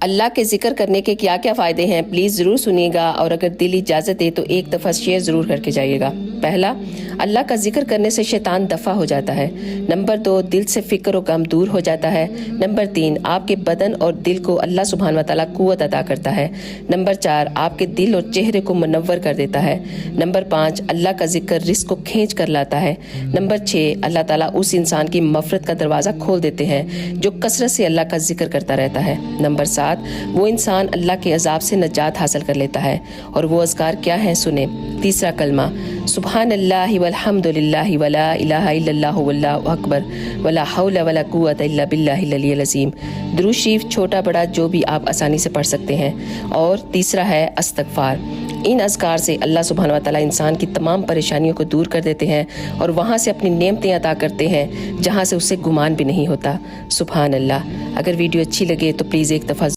اللہ کے ذکر کرنے کے کیا کیا فائدے ہیں پلیز ضرور سنیے گا، اور اگر دل اجازت دے تو ایک دفعہ شیئر ضرور کر کے جائیے گا۔ پہلا، اللہ کا ذکر کرنے سے شیطان دفع ہو جاتا ہے۔ نمبر 2، دل سے فکر و غم دور ہو جاتا ہے۔ نمبر 3، آپ کے بدن اور دل کو اللہ سبحانہ و تعالیٰ قوت عطا کرتا ہے۔ نمبر 4، آپ کے دل اور چہرے کو منور کر دیتا ہے۔ نمبر 5، اللہ کا ذکر رزق کو کھینچ کر لاتا ہے۔ نمبر 6، اللہ تعالیٰ اس انسان کی مغفرت کا دروازہ کھول دیتے ہیں جو کثرت سے اللہ کا ذکر کرتا رہتا ہے۔ نمبر 7، وہ انسان اللہ کے عذاب سے نجات حاصل کر لیتا ہے، اور وہ اذکار کیا ہیں سنیں۔ تیسرا کلمہ، سبحان اللہ والحمد للہ ولا الہ الا اللہ واللہ اکبر ولا حول ولا قوت الا باللہ العلی العظیم۔ درود شریف چھوٹا بڑا جو بھی آپ آسانی سے پڑھ سکتے ہیں۔ اور تیسرا ہے استغفار۔ ان اذکار سے اللہ سبحانہ و تعالیٰ انسان کی تمام پریشانیوں کو دور کر دیتے ہیں اور وہاں سے اپنی نعمتیں عطا کرتے ہیں جہاں سے اسے گمان بھی نہیں ہوتا۔ سبحان اللہ۔ اگر ویڈیو اچھی لگے تو پلیز ایک دفعہ